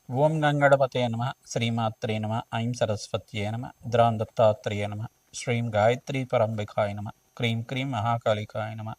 ఓం గంగణపతే నమ శ్రీమాత్రే నమ ఐం సరస్వత్యే నమ ద్రాం దత్తాత్రేయ నమ శ్రీం గాయత్రీ పరంబికాయ నమ క్రీం క్రీం మహాకాళికాయ నమ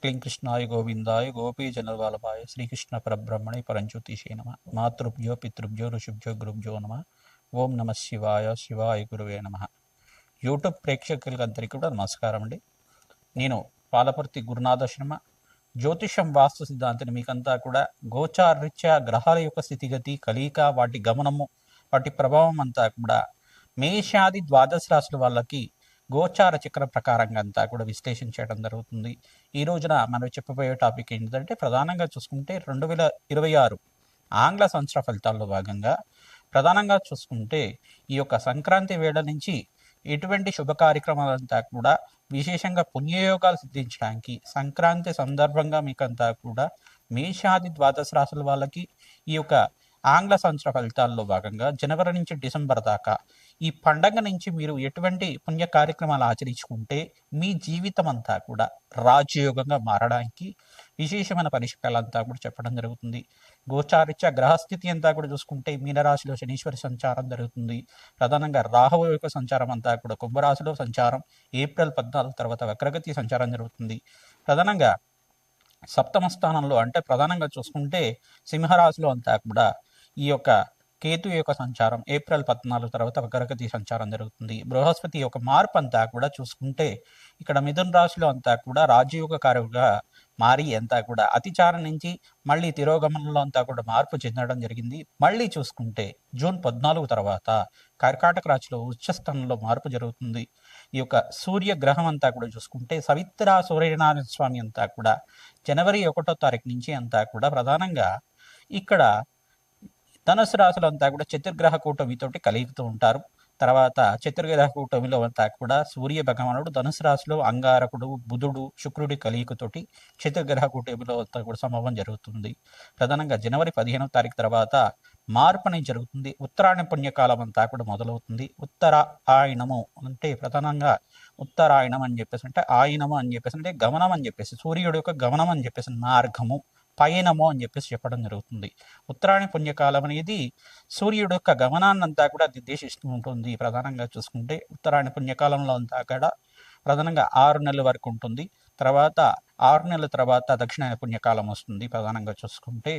క్లీం కృష్ణాయ గోవిందాయ గోపీజనవల్లభాయ శ్రీకృష్ణ పరబ్రహ్మణే పరంజ్యోతిషే నమ మాతృభ్యో పితృభ్యో ఋషిభ్యో గురుభ్యో నమ ఓం నమ శివాయ శివాయ గురువే నమ. యూట్యూబ్ ప్రేక్షకులందరికీ కూడా నమస్కారం అండి. నేను పాలపర్తి గురునాథ శర్మ, జ్యోతిషం వాస్తు సిద్ధాంతిని మీకంతా కూడా గోచారరీత్యా గ్రహాల యొక్క స్థితిగతి, కలయిక, వాటి గమనము, వాటి ప్రభావం అంతా కూడా మేషాది ద్వాదశ రాశుల వాళ్ళకి గోచార చక్ర ప్రకారంగా అంతా కూడా విశ్లేషణ చేయడం జరుగుతుంది. ఈ రోజున మనం చెప్పబోయే టాపిక్ ఏంటంటే, ప్రధానంగా చూసుకుంటే 2026 ఆంగ్ల సంవత్సర ఫలితాల్లో భాగంగా ప్రధానంగా చూసుకుంటే ఈ యొక్క సంక్రాంతి వేళ నుంచి ఎటువంటి శుభ కార్యక్రమాలంతా కూడా విశేషంగా పుణ్యయోగాలు సిద్ధించడానికి సంక్రాంతి సందర్భంగా మీకంతా కూడా మేషాది ద్వాదశ రాశుల వాళ్ళకి ఈ యొక్క ఆంగ్ల సంవత్సర ఫలితాల్లో భాగంగా జనవరి నుంచి డిసెంబర్ దాకా ఈ పండగ నుంచి మీరు ఎటువంటి పుణ్య కార్యక్రమాలు ఆచరించుకుంటే మీ జీవితం అంతా కూడా రాజయోగంగా మారడానికి విశేషమైన పరిష్కారాలంతా కూడా చెప్పడం జరుగుతుంది. గోచారిత్య గ్రహస్థితి అంతా కూడా చూసుకుంటే మీనరాశిలో శనీశ్వరి సంచారం జరుగుతుంది. ప్రధానంగా రాహువు యొక్క సంచారం అంతా కూడా కుంభరాశిలో సంచారం ఏప్రిల్ 14 తర్వాత వక్రగతి సంచారం జరుగుతుంది. ప్రధానంగా సప్తమ స్థానంలో అంటే ప్రధానంగా చూసుకుంటే సింహరాశిలో అంతా కూడా ఈ యొక్క కేతు యొక్క సంచారం ఏప్రిల్ 14 తర్వాత వక్రగతి సంచారం జరుగుతుంది. బృహస్పతి యొక్క మార్పు అంతా కూడా చూసుకుంటే ఇక్కడ మిథున రాశిలో అంతా కూడా రాజయోగకారుగా మారి అంతా కూడా అతిచారం నుంచి మళ్ళీ తిరోగమనంలో అంతా కూడా మార్పు చెందడం జరిగింది. మళ్ళీ చూసుకుంటే జూన్ 14 తర్వాత కర్కాటక రాశిలో ఉచ్చస్థానంలో మార్పు జరుగుతుంది. ఈ యొక్క సూర్యగ్రహం అంతా కూడా చూసుకుంటే సవిత్ర సూర్యనారాయణ స్వామి అంతా కూడా జనవరి 1వ తారీఖు నుంచి అంతా కూడా ప్రధానంగా ఇక్కడ ధనుసు రాశులు అంతా కూడా చతుర్గ్రహ కూటమితోటి కలుగుతూ ఉంటారు. తర్వాత చతుర్గ్రహ కూటమిలో అంతా కూడా సూర్య భగవానుడు ధనుసు రాశిలో అంగారకుడు బుధుడు శుక్రుడి కలియుకతోటి చతుర్గ్రహ కూటమిలో అంతా కూడా సంభవం జరుగుతుంది. ప్రధానంగా జనవరి 15వ తారీఖు తర్వాత మార్పు అనేది జరుగుతుంది. ఉత్తరాయణ పుణ్యకాలం అంతా కూడా మొదలవుతుంది. ఉత్తరాయణము అంటే ప్రధానంగా ఉత్తరాయణం అని చెప్పేసి అంటే ఆయనము అని చెప్పేసి అంటే గమనం అని చెప్పేసి సూర్యుడు యొక్క గమనం అని చెప్పేసి మార్గము పయనము అని చెప్పేసి చెప్పడం జరుగుతుంది. ఉత్తరాయణ పుణ్యకాలం అనేది సూర్యుడు యొక్క గమనాన్నంతా కూడా నిర్దేశిస్తూ ఉంటుంది. ప్రధానంగా చూసుకుంటే ఉత్తరాయణ పుణ్యకాలంలో అంతా కూడా ప్రధానంగా 6 నెలల వరకు ఉంటుంది. తర్వాత 6 నెలల తర్వాత దక్షిణాయన పుణ్యకాలం వస్తుంది. ప్రధానంగా చూసుకుంటే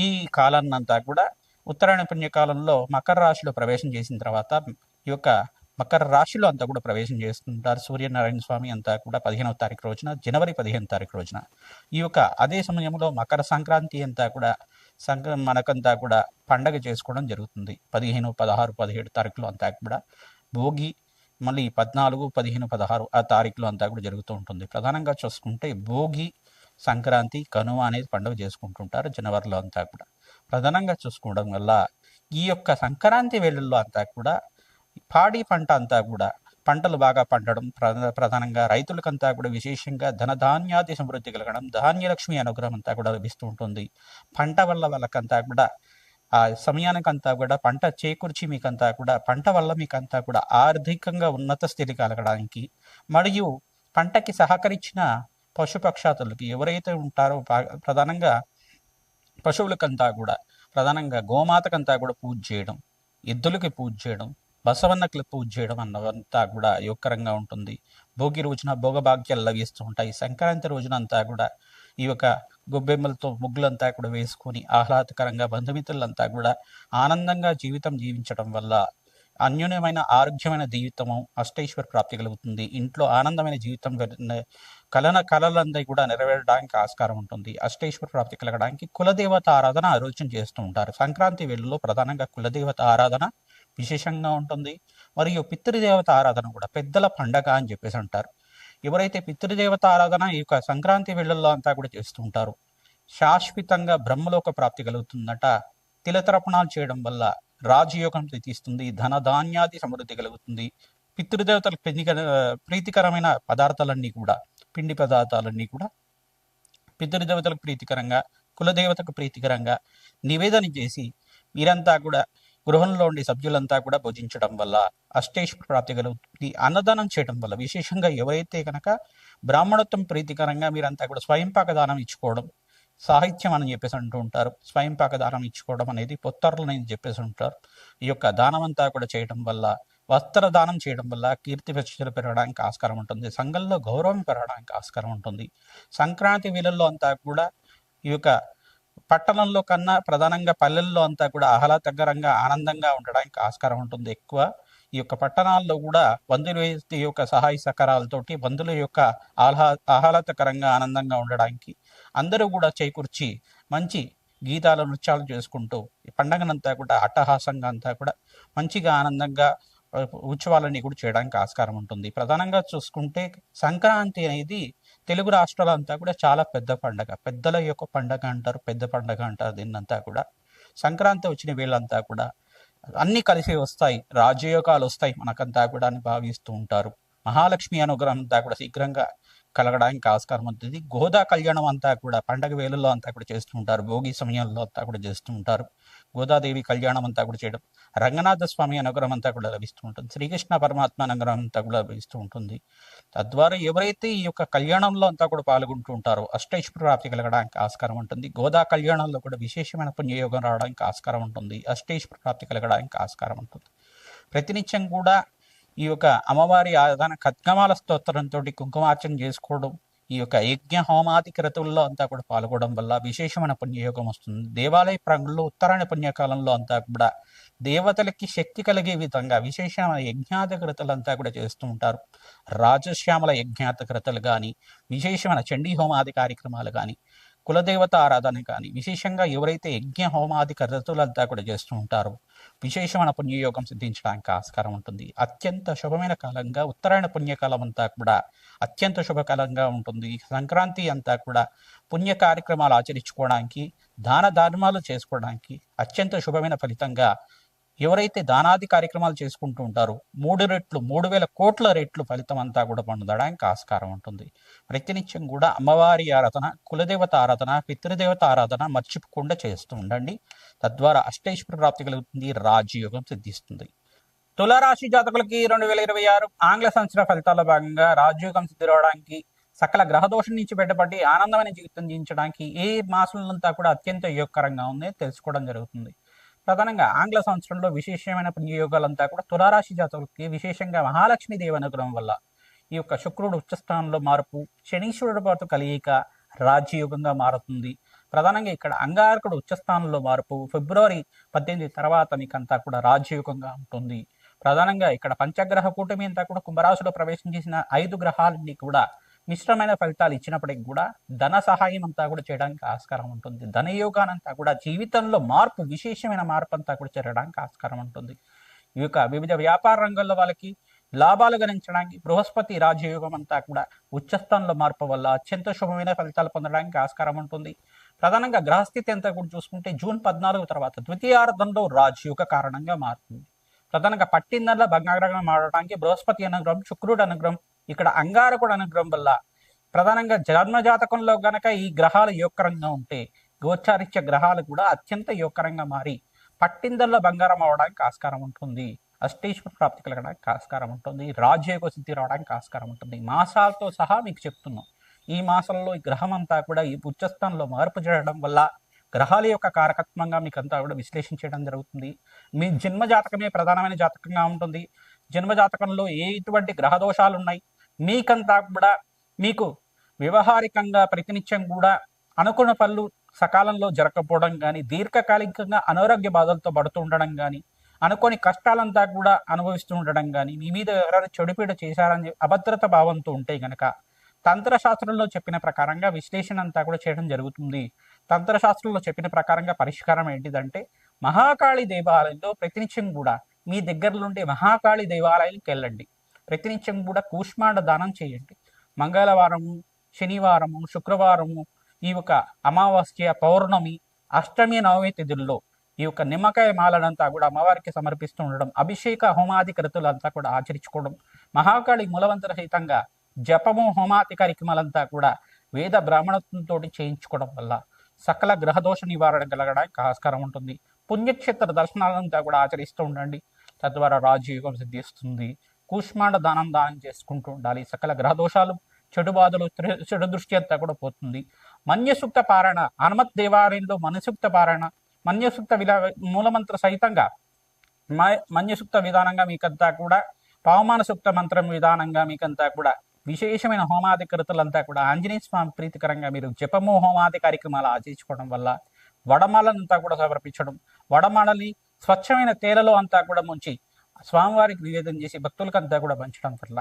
ఈ కాలాన్ని అంతా కూడా ఉత్తరాయణ పుణ్యకాలంలో మకర రాశిలో ప్రవేశం చేసిన తర్వాత ఈ యొక్క మకర రాశిలో అంతా కూడా ప్రవేశం చేస్తుంటారు సూర్యనారాయణ స్వామి అంతా కూడా 15వ తారీఖు రోజున, జనవరి 15వ తారీఖు రోజున. ఈ యొక్క అదే సమయంలో మకర సంక్రాంతి అంతా కూడా మనకంతా కూడా పండగ చేసుకోవడం జరుగుతుంది. 15, 16, 17 తారీఖులు అంతా కూడా భోగి, మళ్ళీ 14, 15, 16 ఆ తారీఖులు అంతా కూడా జరుగుతూ ఉంటుంది. ప్రధానంగా చూసుకుంటే భోగి, సంక్రాంతి, కనుమ అనేది పండుగ చేసుకుంటుంటారు జనవరిలో అంతా కూడా. ప్రధానంగా చూసుకోవడం వల్ల ఈ యొక్క సంక్రాంతి వేళల్లో అంతా కూడా పాడి పంట అంతా కూడా పంటలు బాగా పండడం, ప్రధానంగా రైతులకంతా కూడా విశేషంగా ధనధాన్యాది సమృద్ధి కలగడం, ధాన్యలక్ష్మి అనుగ్రహం అంతా కూడా లభిస్తూ ఉంటుంది. పంట వల్ల వాళ్ళకంతా కూడా ఆ సమయానికంతా కూడా పంట చేకూర్చి మీకంతా కూడా పంట వల్ల మీకంతా కూడా ఆర్థికంగా ఉన్నత స్థితి కలగడానికి, మరియు పంటకి సహకరించిన పశుపక్షాతులకి ఎవరైతే ఉంటారో ప్రధానంగా పశువులకంతా కూడా ప్రధానంగా గోమాతకంతా కూడా పూజ చేయడం, ఎద్దులకి పూజ చేయడం, బసవన్నకి పూజ చేయడం అన్నదంతా కూడా యోగకరంగా ఉంటుంది. భోగి రోజున భోగభాగ్యాలు లభిస్తూ ఉంటాయి. సంక్రాంతి రోజున అంతా కూడా ఈ యొక్క గొబ్బెమ్మలతో ముగ్గులంతా కూడా వేసుకొని ఆహ్లాదకరంగా బంధుమిత్రులంతా కూడా ఆనందంగా జీవితం జీవించడం వల్ల అన్యోన్యమైన ఆరోగ్యమైన జీవితము అష్టైశ్వర ప్రాప్తి కలుగుతుంది. ఇంట్లో ఆనందమైన జీవితం కళలందరూ కూడా నెరవేరడానికి ఆస్కారం ఉంటుంది. అష్టైశ్వర ప్రాప్తి కలగడానికి కులదేవత ఆరాధన ఆలోచన చేస్తూ ఉంటారు. సంక్రాంతి వేళల్లో ప్రధానంగా కులదేవత ఆరాధన విశేషంగా ఉంటుంది. మరియు పితృదేవత ఆరాధన కూడా పెద్దల పండగ అని చెప్పేసి అంటారు. ఎవరైతే పితృదేవత ఆరాధన ఈ యొక్క సంక్రాంతి వేళల్లో అంతా కూడా చేస్తూ ఉంటారు, శాశ్వతంగా బ్రహ్మలోక ప్రాప్తి కలుగుతుందట. తిలతర్పణాలు చేయడం వల్ల రాజయోగం తీస్తుంది, ధనధాన్యాది సమృద్ధి కలుగుతుంది. పితృదేవతలకు ప్రీతికరమైన పదార్థాలన్నీ కూడా, పిండి పదార్థాలన్నీ కూడా పితృదేవతలకు ప్రీతికరంగా, కులదేవతకు ప్రీతికరంగా నివేదన చేసి మీరంతా కూడా గృహంలో ఉండే సభ్యులంతా కూడా భుజించడం వల్ల అష్టైశ్వర ప్రాప్తి కలుగుతుంది. అన్నదానం చేయడం వల్ల విశేషంగా ఎవరైతే కనుక బ్రాహ్మణత్వం ప్రీతికరంగా మీరంతా కూడా స్వయంపాక దానం ఇచ్చుకోవడం, సాహిత్యం అని చెప్పేసి అంటూ ఉంటారు. స్వయం పాక దానం ఇచ్చుకోవడం అనేది పొత్తర్లని చెప్పేసి ఉంటారు. ఈ యొక్క దానం అంతా కూడా చేయడం వల్ల, వస్త్ర దానం చేయడం వల్ల కీర్తి ప్రతిష్టలు పెరగడానికి ఆస్కారం ఉంటుంది. సంఘంలో గౌరవం పెరగడానికి ఆస్కారం ఉంటుంది. సంక్రాంతి వేళల్లో అంతా కూడా ఈ యొక్క పట్టణంలో కన్నా ప్రధానంగా పల్లెల్లో అంతా కూడా ఆహ్లాదకరంగా ఆనందంగా ఉండడానికి ఆస్కారం ఉంటుంది ఎక్కువ. ఈ యొక్క పట్టణాల్లో కూడా బంధువుల యొక్క సహాయ సహకారాలతోటి బంధువుల యొక్క ఆహ్లాదకరంగా ఆనందంగా ఉండడానికి అందరూ కూడా చేకూర్చి మంచి గీతాలు నృత్యాలు చేసుకుంటూ ఈ పండగనంతా కూడా అట్టహాసంగా అంతా కూడా మంచిగా ఆనందంగా ఉత్సవాలన్నీ కూడా చేయడానికి ఆస్కారం ఉంటుంది. ప్రధానంగా చూసుకుంటే సంక్రాంతి అనేది తెలుగు రాష్ట్రాలంతా కూడా చాలా పెద్ద పండగ, పెద్దల యొక్క పండగ అంటారు, పెద్ద పండగ అంటారు దీన్నంతా కూడా. సంక్రాంతి వచ్చిన వీళ్ళంతా కూడా అన్నీ కలిసి వస్తాయి, రాజయోగాలు వస్తాయి మనకంతా కూడా అని భావిస్తూ ఉంటారు. మహాలక్ష్మి అనుగ్రహం అంతా కూడా శీఘ్రంగా కలగడానికి ఆస్కారం ఉంటుంది. గోదా కళ్యాణం అంతా కూడా పండగ వేళల్లో అంతా కూడా చేస్తూ ఉంటారు, భోగి సమయంలో అంతా కూడా చేస్తూ ఉంటారు. గోదాదేవి కళ్యాణం అంతా కూడా చేయడం, రంగనాథ స్వామి అనుగ్రహం అంతా కూడా లభిస్తూ ఉంటుంది, శ్రీకృష్ణ పరమాత్మ అనుగ్రహం అంతా కూడా లభిస్తూ ఉంటుంది. తద్వారా ఎవరైతే ఈ యొక్క కళ్యాణంలో అంతా కూడా పాల్గొంటూ ఉంటారో అష్టైశ్వర్య ప్రాప్తి కలగడానికి ఆస్కారం ఉంటుంది. గోదా కళ్యాణంలో కూడా విశేషమైన పుణ్యయోగం రావడానికి ఆస్కారం ఉంటుంది, అష్టైశ్వర్య ప్రాప్తి కలగడానికి ఆస్కారం ఉంటుంది. ప్రతినిత్యం కూడా ఈ యొక్క అమ్మవారి ఆరాధన ఖడ్గమాల స్తోత్రంతో కుంకుమార్చన చేసుకోవడం, ఈ యొక్క యజ్ఞ హోమాది క్రతువుల్లో అంతా కూడా పాల్గొనడం వల్ల విశేషమైన పుణ్యయోగం వస్తుంది. దేవాలయ ప్రాంగణంలో ఉత్తరాయణ పుణ్యకాలంలో అంతా కూడా దేవతలకి శక్తి కలిగే విధంగా విశేషమైన యజ్ఞాత క్రతులు అంతా కూడా చేస్తూ ఉంటారు. రాజశ్యామల యజ్ఞాత క్రతులు కానీ, విశేషమైన చండీ హోమాది కార్యక్రమాలు కానీ, కులదేవత ఆరాధన కానీ, విశేషంగా ఎవరైతే యజ్ఞ హోమాది క్రతులంతా కూడా చేస్తూ ఉంటారో విశేషమైన పుణ్యయోగం సిద్ధించడానికి ఆస్కారం ఉంటుంది. అత్యంత శుభమైన కాలంగా ఉత్తరాయణ పుణ్యకాలం అంతా కూడా అత్యంత శుభకాలంగా ఉంటుంది. సంక్రాంతి అంతా కూడా పుణ్య కార్యక్రమాలు ఆచరించుకోవడానికి, దాన ధర్మాలు చేసుకోవడానికి అత్యంత శుభమైన ఫలితంగా ఎవరైతే దానాది కార్యక్రమాలు చేసుకుంటూ ఉంటారో 3 రెట్లు 3000 కోట్ల రెట్లు ఫలితం అంతా కూడా పొందడానికి ఆస్కారం ఉంటుంది. ప్రతినిత్యం కూడా అమ్మవారి ఆరాధన, కులదేవత ఆరాధన, పితృదేవత ఆరాధన మర్చిపోకుండా చేస్తూ ఉండండి. తద్వారా అష్టైశ్వర్య ప్రాప్తి కలుగుతుంది, రాజయోగం సిద్ధిస్తుంది. తులారాశి జాతకులకి 2026 ఆంగ్ల సంవత్సర ఫలితాల్లో భాగంగా రాజయోగం సిద్ధి రావడానికి, సకల గ్రహదోషం నుంచి బయటపడి ఆనందమైన జీవితం జీవించడానికి ఏ మాసంలంతా కూడా అత్యంత యోగకరంగా ఉంది తెలుసుకోవడం జరుగుతుంది. ప్రధానంగా ఆంగ్ల సంవత్సరంలో విశేషమైన పుణ్యయోగాలంతా కూడా తులారాశి జాతకులకి, విశేషంగా మహాలక్ష్మి దేవి అనుగ్రహం వల్ల ఈ యొక్క శుక్రుడు ఉచ్చస్థానంలో మార్పు, శనీశ్వరుడు పాటు కలియిక రాజ్యయోగంగా మారుతుంది. ప్రధానంగా ఇక్కడ అంగారకుడు ఉచ్చస్థానంలో మార్పు ఫిబ్రవరి 18 తర్వాత మీకంతా కూడా రాజ్యయోగంగా ఉంటుంది. ప్రధానంగా ఇక్కడ పంచగ్రహ కూటమి అంతా కూడా కుంభరాశిలో ప్రవేశం చేసిన 5 గ్రహాలన్నీ కూడా మిశ్రమైన ఫలితాలు ఇచ్చినప్పటికీ కూడా ధన సహాయం అంతా కూడా చేయడానికి ఆస్కారం ఉంటుంది. ధనయోగానంతా కూడా జీవితంలో మార్పు, విశేషమైన మార్పు అంతా కూడా జరగడానికి ఆస్కారం ఉంటుంది. ఈ యొక్క వివిధ వ్యాపార రంగంలో వాళ్ళకి లాభాలు గణించడానికి బృహస్పతి రాజయోగం అంతా కూడా ఉచ్చస్థానంలో మార్పు వల్ల అత్యంత శుభమైన ఫలితాలు పొందడానికి ఆస్కారం ఉంటుంది. ప్రధానంగా గ్రహస్థితి అంతా కూడా చూసుకుంటే జూన్ 14 తర్వాత ద్వితీయార్థంలో రాజయోగ కారణంగా మారుతుంది. ప్రధానంగా పట్టిందల్లా భగ్నాగ్రహంగా మారడానికి బృహస్పతి అనుగ్రహం, శుక్రుడు అనుగ్రహం, ఇక్కడ అంగారకుడు అనుగ్రహం వల్ల ప్రధానంగా జన్మజాతకంలో గనక ఈ గ్రహాలు యోగకరంగా ఉంటే గోచారిత్య గ్రహాలు కూడా అత్యంత యోగకరంగా మారి పట్టిందల్లో బంగారం అవడానికి ఆస్కారం ఉంటుంది. అష్టైశ్వర్య ప్రాప్తి కలగడానికి ఆస్కారం ఉంటుంది. రాజయోగ సిద్ధి రావడానికి ఆస్కారం ఉంటుంది. మాసాలతో సహా మీకు చెప్తున్నాం. ఈ మాసంలో ఈ గ్రహం అంతా కూడా ఈ ఉచ్చస్థానంలో మార్పు చేయడం వల్ల గ్రహాల యొక్క కారకత్వంగా మీకు అంతా కూడా విశ్లేషించడం జరుగుతుంది. మీ జన్మ జాతకమే ప్రధానమైన జాతకంగా ఉంటుంది. జన్మ జాతకంలో ఎటువంటి గ్రహ దోషాలు ఉన్నాయి, మీకంతా కూడా మీకు వ్యవహారికంగా ప్రతినిత్యం కూడా అనుకున్న పనులు సకాలంలో జరగకపోవడం కానీ, దీర్ఘకాలికంగా అనారోగ్య బాధలతో పడుతూ ఉండడం కానీ, అనుకోని కష్టాలంతా కూడా అనుభవిస్తూ ఉండడం కానీ, మీ మీద ఎవరైనా చెడుపీడ చేశారని అభద్రత భావంతో ఉంటే గనక తంత్రశాస్త్రంలో చెప్పిన ప్రకారంగా విశ్లేషణ అంతా కూడా చేయడం జరుగుతుంది. తంత్రశాస్త్రంలో చెప్పిన ప్రకారంగా పరిష్కారం ఏంటిదంటే మహాకాళి దేవాలయంలో ప్రతినిత్యం కూడా మీ దగ్గరలో ఉండే మహాకాళి దేవాలయానికి వెళ్ళండి. ప్రతినిత్యం కూడా కూష్మాండ దానం చేయండి. మంగళవారము, శనివారము, శుక్రవారము, ఈ యొక్క అమావాస్య, పౌర్ణమి, అష్టమి, నవమి తిథుల్లో ఈ యొక్క నిమ్మకాయ మాలనంతా కూడా అమ్మవారికి సమర్పిస్తూ ఉండడం, అభిషేక హోమాది క్రతులంతా కూడా ఆచరించుకోవడం, మహాకాళి మూలవంతర సహితంగా జపము హోమాది కార్యక్రమాలంతా కూడా వేద బ్రాహ్మణత్వంతో చేయించుకోవడం వల్ల సకల గ్రహదోష నివారణ కలగడానికి ఆస్కారం ఉంటుంది. పుణ్యక్షేత్ర దర్శనాలంతా కూడా ఆచరిస్తూ ఉండండి. తద్వారా రాజయోగం సిద్ధిస్తుంది. కూష్మాండ దానం చేసుకుంటూ ఉండాలి. సకల గ్రహదోషాలు చెడు బాధలు, చెడు దృష్టి అంతా కూడా పోతుంది. మన్యసూక్త పారాయణ, హనుమత్ దేవాలయంలో మన్యసూక్త పారాయణ, మన్యసూక్త మూలమంత్ర సహితంగా మన్యసూక్త విధానంగా మీకంతా కూడా, పవమాన సూక్త మంత్రం విధానంగా మీకంతా కూడా విశేషమైన హోమాది కృతులంతా కూడా ఆంజనేయ స్వామి ప్రీతికరంగా మీరు జపము హోమాది కార్యక్రమాలు ఆచరించుకోవడం వల్ల, వడమాలనంతా కూడా సమర్పించడం, వడమాలని స్వచ్ఛమైన తేలలో అంతా కూడా ముంచి స్వామివారికి నివేదన చేసి భక్తులకంతా కూడా పంచడం వల్ల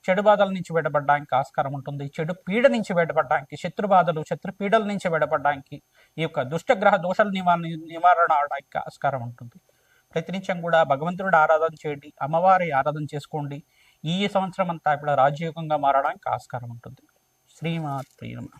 చెడు బాధల నుంచి బయటపడడానికి ఆస్కారం ఉంటుంది. చెడు పీడ నుంచి బయటపడడానికి, శత్రు బాధలు, శత్రు పీడల నుంచి బయటపడడానికి, ఈ యొక్క దుష్టగ్రహ దోషాల నివారణ అవడానికి ఆస్కారం ఉంటుంది. ప్రతినిత్యం కూడా భగవంతుడి ఆరాధన చేయండి, అమ్మవారి ఆరాధన చేసుకోండి. ఈ సంవత్సరం అంతా కూడా రాజయోగంగా మారడానికి ఆస్కారం ఉంటుంది. శ్రీమాత్రే నమః.